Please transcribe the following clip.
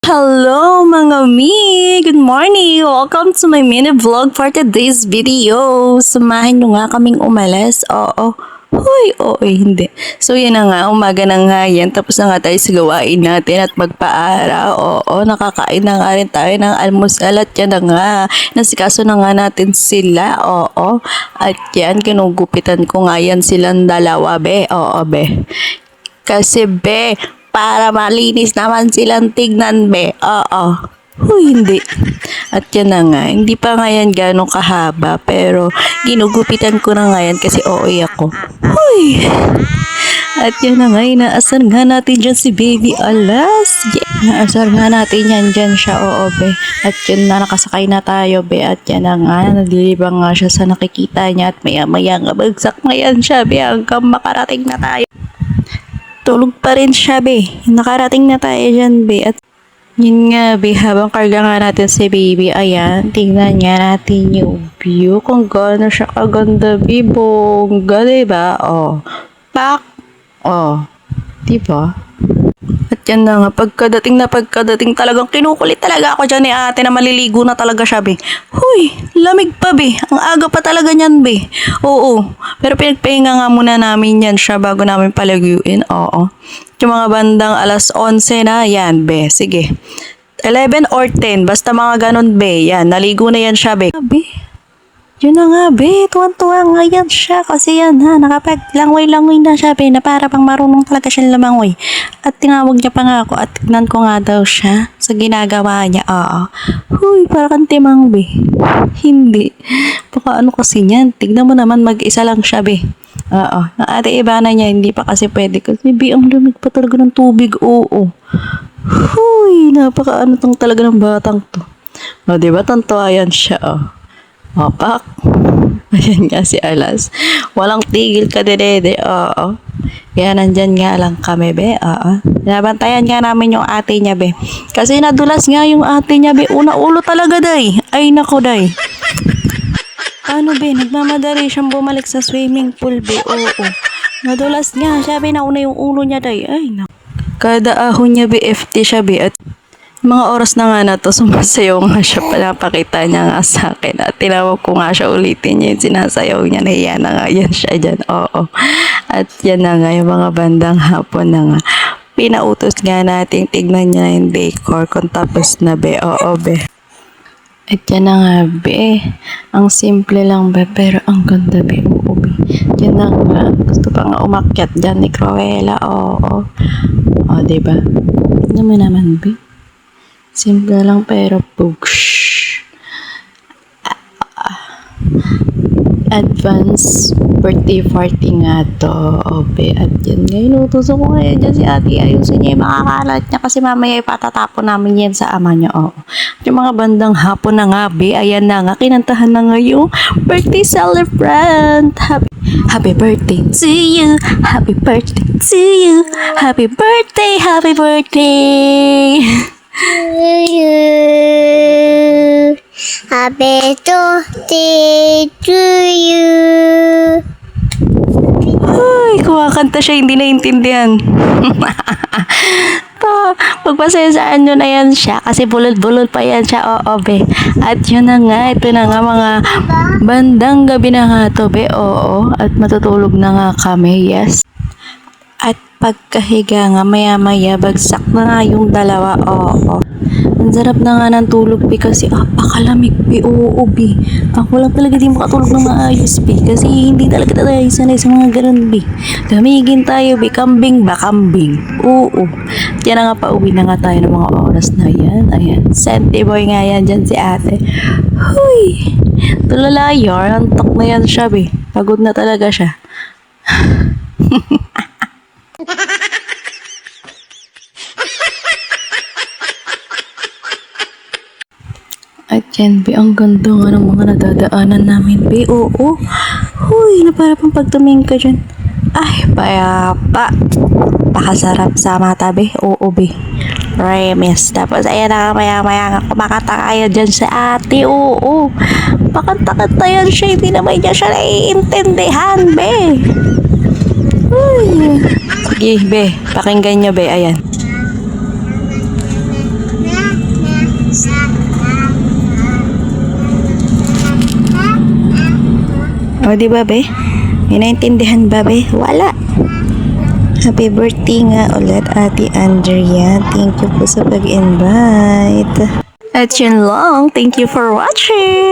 Hello mga mi! Good morning! Welcome to my mini vlog for today's video. Samahan nyo nga kaming umalis. Oo. Hoy, oo, hindi. So yan na nga, umaga na nga yan. Tapos na nga tayo sa gawain natin at magpaara. Oo, nakakain na nga rin tayo ng almusal at yan na nga. Nasikaso na nga natin sila. Oo. At yan, kinugupitan ko nga yan silang dalawa, be. Oo, be. Kasi be, para malinis naman silang tignan be. Oo. Huy, hindi. At yan na nga, hindi pa nga yan gano'ng kahaba, pero ginugupitan ko na nga yan kasi ooy ako. Huy! At yan na nga, inaasar nga natin dyan si Baby Alas. Yeah. Inaasar nga natin yan dyan siya, oo be. At yun na, nakasakay na tayo be. At yan na nga, naglilibang nga siya sa nakikita niya at maya-maya nga bagsak na yan siya be hanggang makarating na tayo. Tulog pa rin siya, be. Nakarating na tayo dyan, be. At yun nga, be, habang karga nga natin si Baby, ayan, tingnan nga natin yung view kung gaano siya kaganda, be. Bongga, diba? Oh. Pak! Oh. Diba? At yan na nga, pagkadating talagang kinukulit talaga ako dyan ni ate na maliligo na talaga siya, be. Huy, lamig pa, be. Ang aga pa talaga niyan, be. Oo. Pero pinagpahinga nga muna namin yan siya bago namin palagyuin. Oo. Yung mga bandang alas 11 na, yan, be. Sige. 11 or 10, basta mga ganun, be. Yan, naligo na yan siya, be. Be. Yun na nga, be. Tuwan-tuwa nga yan siya. Kasi yan, ha. Nakapag-langoy-langoy na siya, be. Na para pang marunong talaga siya lamangoy. At tinawag niya pa nga ako. At tignan ko nga daw siya sa ginagawa niya. Oo. Huy, para kang timang, be. Hindi. Baka ano kasi niyan. Tignan mo naman, mag-isa lang siya, be. Oo. Ang ate iba na niya, hindi pa kasi pwede. Kasi, be, ang lamig pa talaga ng tubig. Oo. Huy, napaka ano tong talaga ng batang to. O, diba? Tantuwa yan siya, oh. Opak. Ayan nga si Alas. Walang tigil ka dede. Oo. Kaya nandyan nga lang kami, be. Oo. Nabantayan nga namin yung ate niya, be. Kasi nadulas nga yung ate niya, be. Una-ulo talaga, day. Ay, nako, day. Ano, be? Nagmamadali siyang bumalik sa swimming pool, be. Oo. Nadulas nga. Siya, be, nauna yung ulo niya, day. Ay, nako. Kada ahon niya, be, FT siya, be. At mga oras na nga na to, sumasayaw nga siya, pinapakita niya nga sa akin. At tinawag ko nga siya ulitin niya yung sinasayaw niya. Nahiya na nga yan siya dyan. Oo. At yan na nga, yung mga bandang hapon na nga. Pinautos nga natin, tignan niya yung decor kung tapos na, be. Oo, be. At yan na nga, be. Ang simple lang, be. Pero ang ganda, be. Oo, be. Yan na nga. Gusto pa nga umakyat dyan ni Cruella. Oo. O, diba? Tignan mo naman, be. Simple lang pero push. Advance birthday party nga to. Ope. At yan nga, inutuso ko ngayon dyan si ate. Ayusin niya yung mga kalat niya kasi mamaya ipatatapon namin yan sa ama niya. Oo. At yung mga bandang hapon na nga, be. Ayan na nga, kinantahan na nga yung birthday celebrant. Happy birthday to you. Happy birthday to you. Happy birthday. Happy birthday. Happy birthday to you. Ay, kumakanta siya, hindi naiintindihan. Pagpasensaan nyo na yan siya kasi bulol-bulol pa yan siya, oo, be. At yun na nga, ito na nga mga bandang gabi na nga to, be, oo. At matutulog na nga kami, yes. At pagkahiga nga, maya-maya, bagsak na nga yung dalawa, oo. Ang sarap na nga ng tulog, be, kasi apakalamig, be, oo, be. Ako lang talaga di makatulog ng maayos, be, kasi hindi talaga tayo sanay sa mga ganun, be. Lamigin tayo, be, kambing ba, kambing, oo. Diyan na nga, pauwi na nga tayo ng mga oras na yan, ayan. Senti boy nga yan dyan si ate. Huy, tulala yun, antok na yan siya, be. Pagod na talaga siya. At yan, be, ang ganda nga ng mga nadadaanan namin, be. Oo. Huy, na para pang pagtumingin ka dyan. Ay, payapa. Pakasarap sa mata, be. Oo, be. Remes. Tapos, ayan na, maya-maya nga kumakanta kayo dyan sa ate. Oo. Pakanta-kanta yan siya. Hindi naman niya siya naiintindihan, be. Uy. Sige, be. Pakinggan nyo, be. Ayan. O, di ba, be? May naintindihan ba, be? Wala. Happy birthday nga ulit, Ate Andrea. Thank you po sa pag-invite. At yun lang. Thank you for watching.